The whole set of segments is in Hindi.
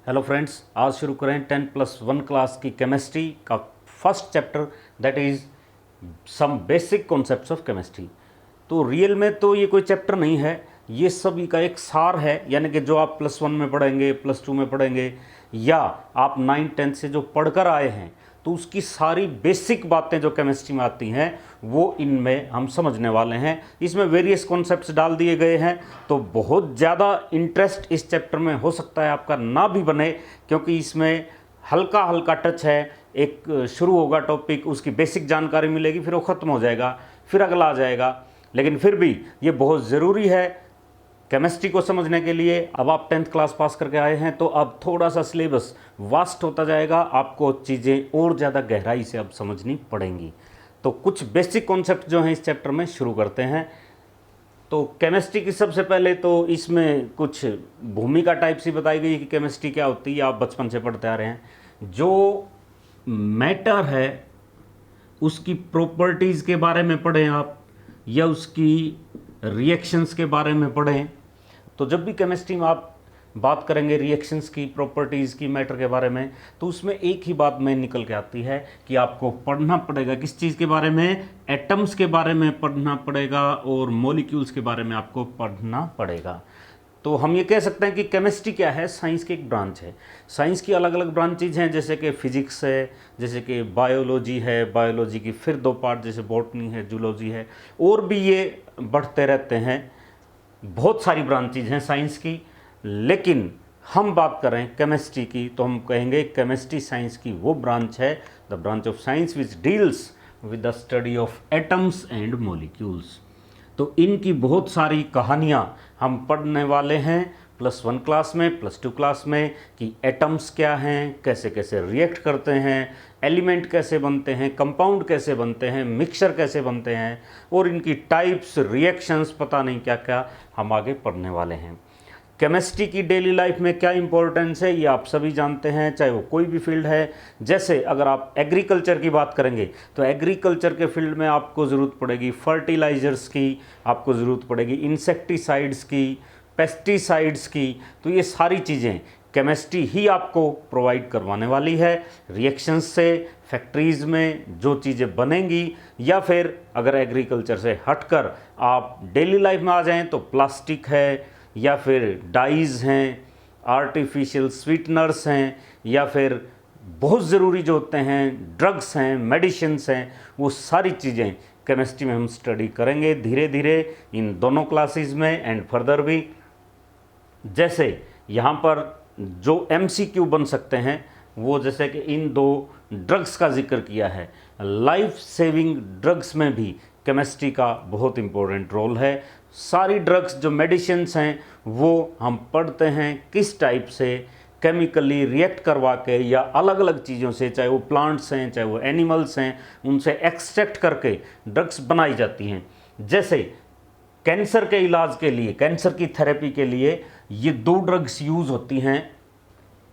हेलो फ्रेंड्स, आज शुरू करें 10+1 क्लास की केमिस्ट्री का first chapter, that is some basic concepts of chemistry. तो रियल में तो ये कोई चैप्टर नहीं है, ये सभी का एक सार है, यानी कि जो आप +1 में पढ़ेंगे, +2 में पढ़ेंगे या आप 9-10 से जो पढ़कर आए हैं, तो उसकी सारी बेसिक बातें जो केमिस्ट्री में आती हैं वो इनमें हम समझने वाले हैं। इसमें वेरियस कॉन्सेप्ट्स डाल दिए गए हैं, तो बहुत ज़्यादा इंटरेस्ट इस चैप्टर में हो सकता है आपका ना भी बने, क्योंकि इसमें हल्का हल्का टच है। एक शुरू होगा टॉपिक, उसकी बेसिक जानकारी मिलेगी, फिर वो ख़त्म हो जाएगा, फिर अगला आ जाएगा। लेकिन फिर भी ये बहुत ज़रूरी है केमिस्ट्री को समझने के लिए। अब आप 10th क्लास पास करके आए हैं, तो अब थोड़ा सा सिलेबस वास्ट होता जाएगा, आपको चीज़ें और ज़्यादा गहराई से अब समझनी पड़ेंगी। तो कुछ बेसिक कॉन्सेप्ट जो हैं इस चैप्टर में शुरू करते हैं। तो केमिस्ट्री की सबसे पहले तो इसमें कुछ भूमिका टाइप सी बताई गई कि केमिस्ट्री क्या होती है, आप बचपन से पढ़ते आ रहे हैं। जो मैटर है उसकी प्रॉपर्टीज़ के बारे में पढ़ें आप, या उसकी रिएक्शंस के बारे में पढ़ें। तो जब भी केमिस्ट्री में आप बात करेंगे रिएक्शंस की, प्रॉपर्टीज़ की, मैटर के बारे में, तो उसमें एक ही बात में निकल के आती है कि आपको पढ़ना पड़ेगा किस चीज़ के बारे में, एटम्स के बारे में पढ़ना पड़ेगा और मॉलिक्यूल्स के बारे में आपको पढ़ना पड़ेगा। तो हम ये कह सकते हैं कि केमिस्ट्री क्या है, साइंस की एक ब्रांच है। साइंस की अलग अलग ब्रांचेज हैं, जैसे कि फिजिक्स है, जैसे कि बायोलॉजी है, बायोलॉजी की फिर 2 पार्ट जैसे बॉटनी है, जूलॉजी है, और भी ये बढ़ते रहते हैं। बहुत सारी ब्रांचेज हैं साइंस की। लेकिन हम बात करें केमिस्ट्री की, तो हम कहेंगे केमिस्ट्री साइंस की वो ब्रांच है, the branch of science which deals with the study of atoms and molecules. तो इनकी बहुत सारी कहानियाँ हम पढ़ने वाले हैं +1 क्लास में, +2 क्लास में, कि एटम्स क्या हैं, कैसे कैसे रिएक्ट करते हैं, एलिमेंट कैसे बनते हैं, कंपाउंड कैसे बनते हैं, मिक्सचर कैसे बनते हैं, और इनकी टाइप्स, रिएक्शंस, पता नहीं क्या क्या हम आगे पढ़ने वाले हैं। केमिस्ट्री की डेली लाइफ में क्या इंपॉर्टेंस है ये आप सभी जानते हैं, चाहे वो कोई भी फील्ड है। जैसे अगर आप एग्रीकल्चर की बात करेंगे, तो एग्रीकल्चर के फील्ड में आपको ज़रूरत पड़ेगी फर्टिलाइज़र्स की, आपको ज़रूरत पड़ेगी इंसेक्टिसाइड्स की, पेस्टिसाइड्स की। तो ये सारी चीज़ें केमिस्ट्री ही आपको प्रोवाइड करवाने वाली है। रिएक्शंस से फैक्ट्रीज़ में जो चीज़ें बनेंगी, या फिर अगर एग्रीकल्चर से हटकर आप डेली लाइफ में आ जाएँ तो प्लास्टिक है, या फिर डाइज़ हैं, आर्टिफिशियल स्वीटनर्स हैं, या फिर बहुत ज़रूरी जो होते हैं ड्रग्स हैं, मेडिसिन्स हैं, वो सारी चीज़ें केमिस्ट्री में हम स्टडी करेंगे धीरे धीरे इन दोनों क्लासेस में एंड फर्दर भी। जैसे यहाँ पर जो MCQ बन सकते हैं वो, जैसे कि इन 2 ड्रग्स का जिक्र किया है, लाइफ सेविंग ड्रग्स में भी केमिस्ट्री का बहुत इम्पोर्टेंट रोल है। सारी ड्रग्स जो मेडिसिन्स हैं वो हम पढ़ते हैं किस टाइप से केमिकली रिएक्ट करवा के, या अलग अलग चीज़ों से, चाहे वो प्लांट्स हैं, चाहे वो एनिमल्स हैं, उनसे एक्सट्रैक्ट करके ड्रग्स बनाई जाती हैं। जैसे कैंसर के इलाज के लिए, कैंसर की थेरेपी के लिए ये 2 ड्रग्स यूज़ होती हैं,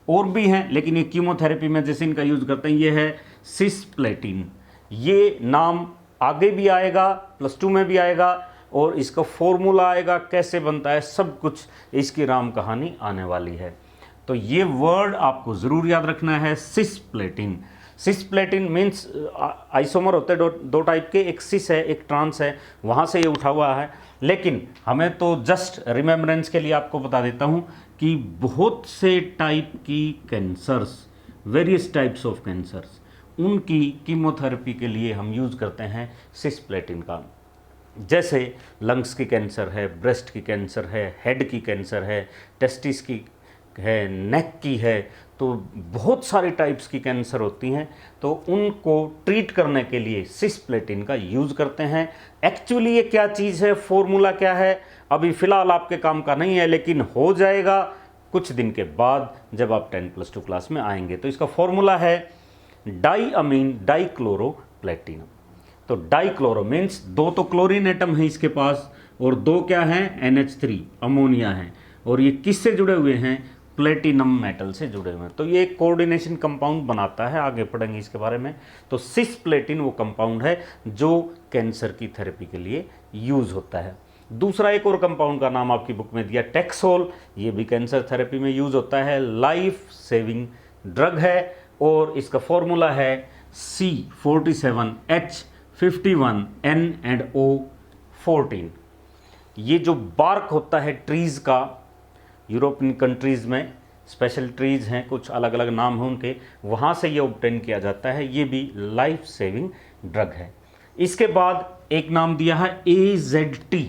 और भी हैं, लेकिन ये कीमोथेरेपी में जैसे इनका यूज़ करते हैं, ये है सिस्प्लेटिन। ये नाम आगे भी आएगा, +2 में भी आएगा, और इसका फॉर्मूला आएगा, कैसे बनता है, सब कुछ इसकी राम कहानी आने वाली है। तो ये वर्ड आपको ज़रूर याद रखना है, सिस्प्लेटिन। सिस्प्लेटिन मीन्स आइसोमर होते हैं 2 टाइप के, एक सिस है, एक ट्रांस है, वहाँ से ये उठा हुआ है। लेकिन हमें तो जस्ट रिमेम्बरेंस के लिए आपको बता देता हूँ कि बहुत से टाइप की cancers, various types of cancers, उनकी कीमोथेरेपी के लिए हम यूज़ करते हैं सिस्प्लेटिन का। जैसे लंग्स की कैंसर है, ब्रेस्ट की कैंसर है, हेड की कैंसर है, टेस्टिस की है, नेक की है, तो बहुत सारी टाइप्स की कैंसर होती हैं। तो उनको ट्रीट करने के लिए सिस्प्लेटिन का यूज़ करते हैं। एक्चुअली ये क्या चीज़ है, फॉर्मूला क्या है, अभी फ़िलहाल आपके काम का नहीं है, लेकिन हो जाएगा कुछ दिन के बाद जब आप 10+2 क्लास में आएंगे। तो इसका फॉर्मूला है डाईअमीन डाईक्लोरोप्लेटिनम। तो डाईक्लोरो मीन्स 2 तो क्लोरीन एटम है इसके पास, और 2 क्या हैं, NH3 अमोनिया है, और ये किससे जुड़े हुए हैं, प्लेटिनम मेटल से जुड़े हुए हैं। तो ये एक कोऑर्डिनेशन कंपाउंड बनाता है, आगे पढ़ेंगे इसके बारे में। तो सिस्प्लेटिन वो कंपाउंड है जो कैंसर की थेरेपी के लिए यूज़ होता है। दूसरा एक और कंपाउंड का नाम आपकी बुक में दिया टैक्सोल, ये भी कैंसर थेरेपी में यूज होता है, लाइफ सेविंग ड्रग है और इसका फॉर्मूला है C47H51NO14। ये जो बार्क होता है ट्रीज़ का, यूरोपियन कंट्रीज़ में स्पेशल ट्रीज़ हैं, कुछ अलग अलग नाम हैं उनके, वहाँ से ये ऑब्टेन किया जाता है, ये भी लाइफ सेविंग ड्रग है। इसके बाद एक नाम दिया है AZT,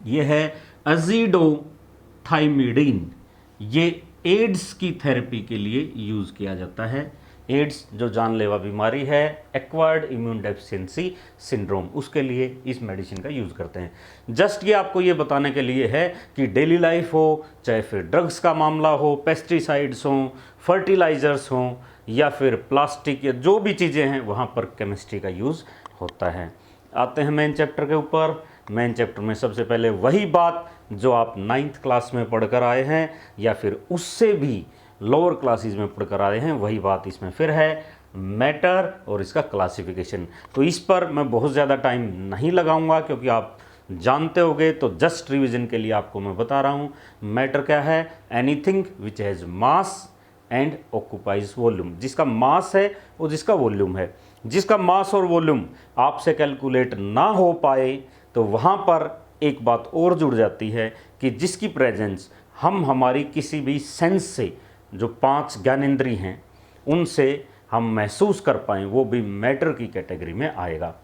ये है अजीडोथाइमिडीन, ये एड्स की थेरेपी के लिए यूज़ किया जाता है। एड्स जो जानलेवा बीमारी है, एक्वायर्ड इम्यून डेफिशिएंसी सिंड्रोम, उसके लिए इस मेडिसिन का यूज़ करते हैं। जस्ट ये आपको ये बताने के लिए है कि डेली लाइफ हो, चाहे फिर ड्रग्स का मामला हो, पेस्टिसाइड्स हों, फर्टिलाइज़र्स हों, या फिर प्लास्टिक या जो भी चीज़ें हैं, वहाँ पर केमिस्ट्री का यूज़ होता है। आते हैं मेन चैप्टर के ऊपर। मेन चैप्टर में सबसे पहले वही बात जो आप 9th क्लास में पढ़कर आए हैं या फिर उससे भी लोअर क्लासेस में पढ़कर आए हैं, वही बात इसमें फिर है, मैटर और इसका क्लासिफिकेशन। तो इस पर मैं बहुत ज़्यादा टाइम नहीं लगाऊंगा क्योंकि आप जानते होंगे, तो जस्ट रिवीजन के लिए आपको मैं बता रहा हूँ। मैटर क्या है? Anything which has mass and occupies volume, जिसका मास है और जिसका वॉल्यूम है। जिसका मास और वॉल्यूम आपसे कैलकुलेट ना हो पाए तो वहाँ पर एक बात और जुड़ जाती है कि जिसकी प्रेजेंस हम हमारी किसी भी सेंस से, जो 5 ज्ञानेंद्रिय हैं, उनसे हम महसूस कर पाएँ, वो भी मैटर की कैटेगरी में आएगा।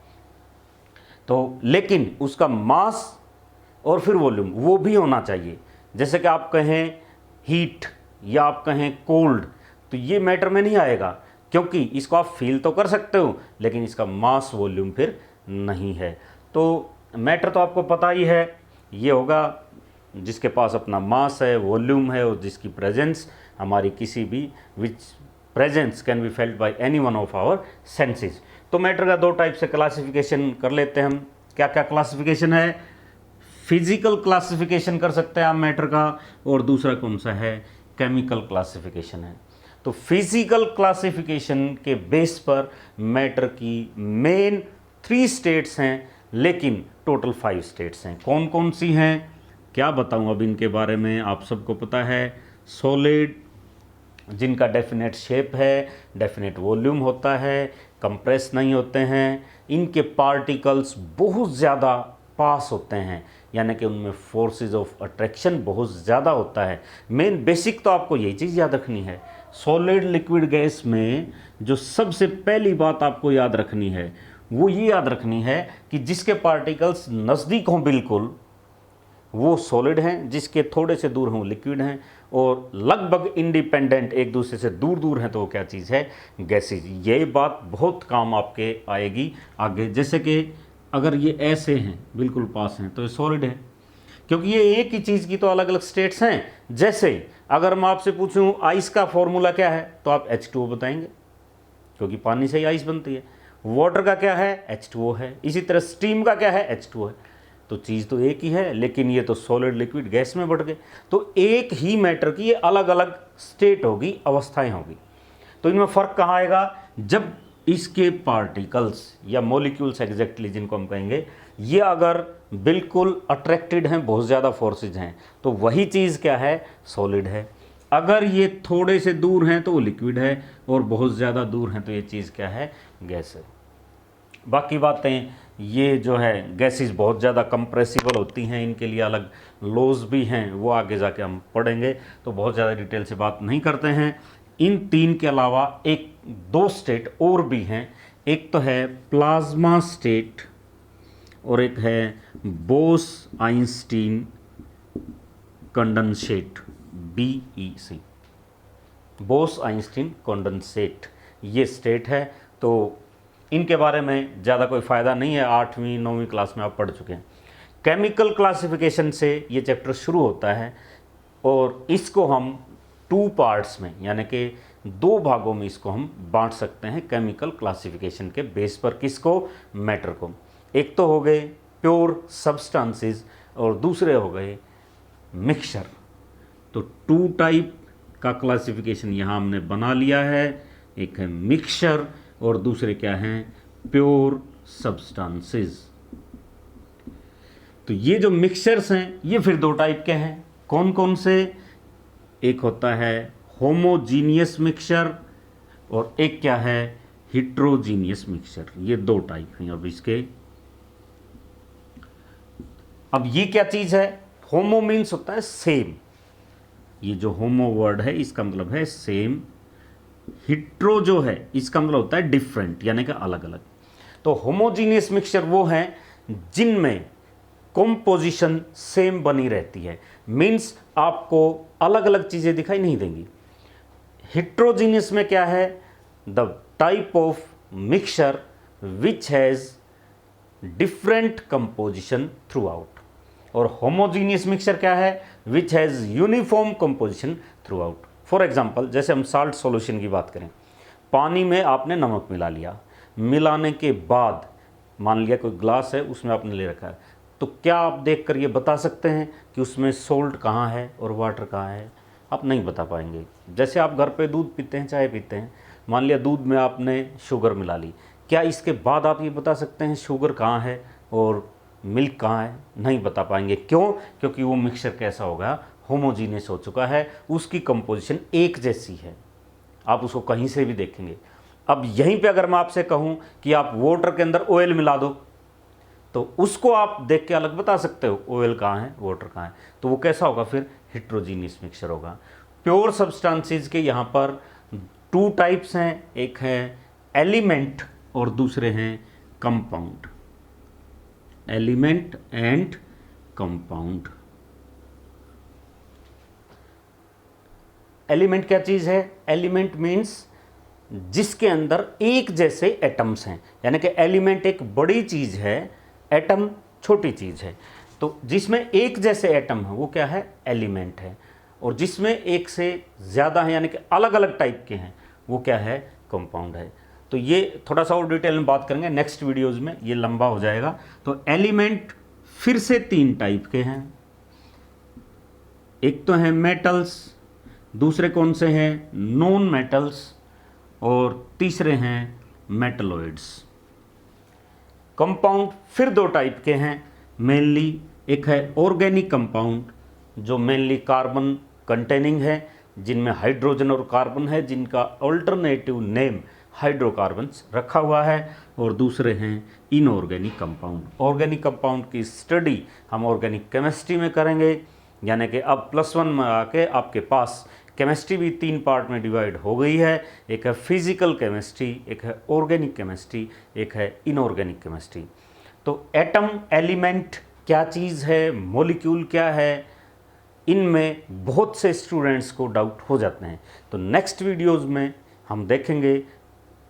तो लेकिन उसका मास और फिर वॉल्यूम वो भी होना चाहिए। जैसे कि आप कहें हीट या आप कहें कोल्ड, तो ये मैटर में नहीं आएगा क्योंकि इसको आप फील तो कर सकते हो लेकिन इसका मास वॉल्यूम फिर नहीं है। तो मैटर तो आपको पता ही है, ये होगा जिसके पास अपना मास है, वॉल्यूम है और जिसकी प्रेजेंस हमारी किसी भी which presence can be felt by any one of our senses. तो मैटर का 2 टाइप से क्लासिफिकेशन कर लेते हैं हम। क्या क्या क्लासिफिकेशन है? फिजिकल क्लासिफिकेशन कर सकते हैं आप मैटर का, और दूसरा कौन सा है? केमिकल क्लासिफिकेशन है। तो फिजिकल क्लासिफिकेशन के बेस पर मैटर की मेन 3 स्टेट्स हैं, लेकिन टोटल 5 स्टेट्स हैं। कौन कौन सी हैं क्या बताऊं अब इनके बारे में, आप सबको पता है। सॉलिड, जिनका डेफिनेट शेप है, डेफिनेट वॉल्यूम होता है, कंप्रेस नहीं होते हैं, इनके पार्टिकल्स बहुत ज़्यादा पास होते हैं, यानी कि उनमें फोर्सेस ऑफ अट्रैक्शन बहुत ज़्यादा होता है। मेन बेसिक तो आपको यही चीज़ याद रखनी है। सॉलिड लिक्विड गैस में जो सबसे पहली बात आपको याद रखनी है वो ये याद रखनी है कि जिसके पार्टिकल्स नज़दीक हों बिल्कुल, वो सॉलिड हैं, जिसके थोड़े से दूर हों लिक्विड हैं, और लगभग इंडिपेंडेंट एक दूसरे से दूर दूर हैं तो वो क्या चीज़ है? गैसेज। ये बात बहुत काम आपके आएगी आगे। जैसे कि अगर ये ऐसे हैं बिल्कुल पास हैं तो ये सॉलिड है, क्योंकि ये एक ही चीज़ की तो अलग अलग स्टेट्स हैं। जैसे अगर मैं आपसे पूछूं आइस का फॉर्मूला क्या है तो आप H2O बताएंगे, क्योंकि पानी से ही आइस बनती है। वाटर का क्या है? H2O है। इसी तरह स्टीम का क्या है? H2O है। तो चीज़ तो एक ही है, लेकिन ये तो सॉलिड लिक्विड गैस में बढ़ गए। तो एक ही मैटर की ये अलग अलग स्टेट होगी, अवस्थाएं होगी। तो इनमें फ़र्क कहाँ आएगा? जब इसके पार्टिकल्स या मॉलिक्यूल्स एग्जैक्टली जिनको हम कहेंगे, ये अगर बिल्कुल अट्रैक्टेड हैं, बहुत ज़्यादा फोर्सेज हैं, तो वही चीज़ क्या है? सॉलिड है। अगर ये थोड़े से दूर हैं तो वो लिक्विड है, और बहुत ज़्यादा दूर हैं तो ये चीज़ क्या है? गैस है। बाकी बातें ये जो है गैसेस बहुत ज़्यादा कंप्रेसिबल होती हैं, इनके लिए अलग लॉज भी हैं, वो आगे जाके हम पढ़ेंगे, तो बहुत ज़्यादा डिटेल से बात नहीं करते हैं। इन 3 के अलावा 1-2 स्टेट और भी हैं। एक तो है प्लाज्मा स्टेट और एक है Bose-Einstein condensate, BEC, Bose-Einstein condensate, ये स्टेट है। तो इनके बारे में ज़्यादा कोई फ़ायदा नहीं है, 8वीं 9वीं क्लास में आप पढ़ चुके हैं। केमिकल क्लासिफिकेशन से ये चैप्टर शुरू होता है और इसको हम 2 पार्ट्स में, यानी कि 2 भागों में इसको हम बांट सकते हैं केमिकल क्लासिफिकेशन के बेस पर। किसको? मैटर को। एक तो हो गए प्योर सब्सटेंसेस और दूसरे हो गए मिक्सचर। तो 2 टाइप का क्लासिफिकेशन यहाँ हमने बना लिया है, एक है मिक्सचर और दूसरे क्या हैं? Pure substances. तो ये जो मिक्सचर्स हैं ये फिर दो टाइप के हैं। कौन कौन से? एक होता है होमोजीनियस मिक्सचर और एक क्या है, हिट्रोजीनियस मिक्सचर। ये दो टाइप हैं अब इसके। अब ये क्या चीज़ है? होमो मीन्स होता है सेम, ये जो होमो वर्ड है इसका मतलब है सेम। हिट्रो जो है इसका मतलब होता है डिफरेंट, यानी कि अलग अलग। तो होमोजीनियस मिक्सचर वो हैं जिनमें कंपोजिशन सेम बनी रहती है, मीन्स आपको अलग अलग चीज़ें दिखाई नहीं देंगी। हिट्रोजीनियस में क्या है? The type of mixture which has different composition through out. और होमोजीनियस मिक्सचर क्या है? Which has uniform composition through out. For example, जैसे हम साल्ट सॉल्यूशन की बात करें, पानी में आपने नमक मिला लिया, मिलाने के बाद मान लिया कोई ग्लास है उसमें आपने ले रखा है, तो क्या आप देखकर ये बता सकते हैं कि उसमें सोल्ट कहाँ है और वाटर कहाँ है? आप नहीं बता पाएंगे। जैसे आप घर पे दूध पीते हैं, चाय पीते हैं, मान लिया दूध में आपने शुगर मिला ली, क्या इसके बाद आप ये बता सकते हैं शुगर कहाँ है और मिल्क कहाँ है? नहीं बता पाएंगे। क्यों? क्योंकि वो मिक्सचर कैसा होगा? होमोजीनियस हो चुका है, उसकी कंपोजिशन एक जैसी है, आप उसको कहीं से भी देखेंगे। अब यहीं पे अगर मैं आपसे कहूँ कि आप वाटर के अंदर ऑयल मिला दो, तो उसको आप देख के अलग बता सकते हो ऑयल कहाँ है, वाटर कहाँ है। तो वो कैसा होगा? फिर हिट्रोजीनियस मिक्सचर होगा। प्योर सब्सटेंसेस के यहाँ पर टू टाइप्स हैं, एक है एलिमेंट और दूसरे हैं compound. Element and compound. Element क्या चीज़ है? एलिमेंट मीन्स जिसके अंदर एक जैसे एटम्स हैं, यानी कि एलिमेंट एक बड़ी चीज़ है, एटम छोटी चीज़ है। तो जिसमें एक जैसे एटम है वो क्या है? एलिमेंट है। और जिसमें एक से ज़्यादा है, यानी कि अलग अलग टाइप के हैं, वो क्या है? कंपाउंड है। तो ये थोड़ा सा और डिटेल में बात करेंगे नेक्स्ट वीडियोज़ में, ये लंबा हो जाएगा। तो एलिमेंट फिर से तीन टाइप के हैं। एक तो है मेटल्स, दूसरे कौन से हैं? नॉन मेटल्स, और तीसरे हैं मेटलॉइड्स। कंपाउंड फिर दो टाइप के हैं मेनली। एक है ऑर्गेनिक कंपाउंड जो मेनली कार्बन कंटेनिंग है, जिनमें हाइड्रोजन और कार्बन है, जिनका अल्टरनेटिव नेम हाइड्रोकार्बन्स रखा हुआ है। और दूसरे हैं इनऑर्गेनिक कंपाउंड। ऑर्गेनिक कंपाउंड की स्टडी हम ऑर्गेनिक केमिस्ट्री में करेंगे, यानी कि अब +1 में आके आपके पास केमिस्ट्री भी तीन पार्ट में डिवाइड हो गई है। एक है फिजिकल केमिस्ट्री, एक है ऑर्गेनिक केमिस्ट्री, एक है इनऑर्गेनिक केमिस्ट्री। तो एटम, एलिमेंट क्या चीज़ है, मॉलिक्यूल क्या है, इनमें बहुत से स्टूडेंट्स को डाउट हो जाते हैं। तो नेक्स्ट वीडियोज़ में हम देखेंगे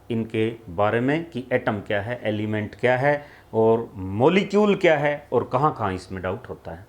इनके बारे में कि एटम क्या है, एलिमेंट क्या है और मॉलिक्यूल क्या है और कहाँ कहाँ इसमें डाउट होता है।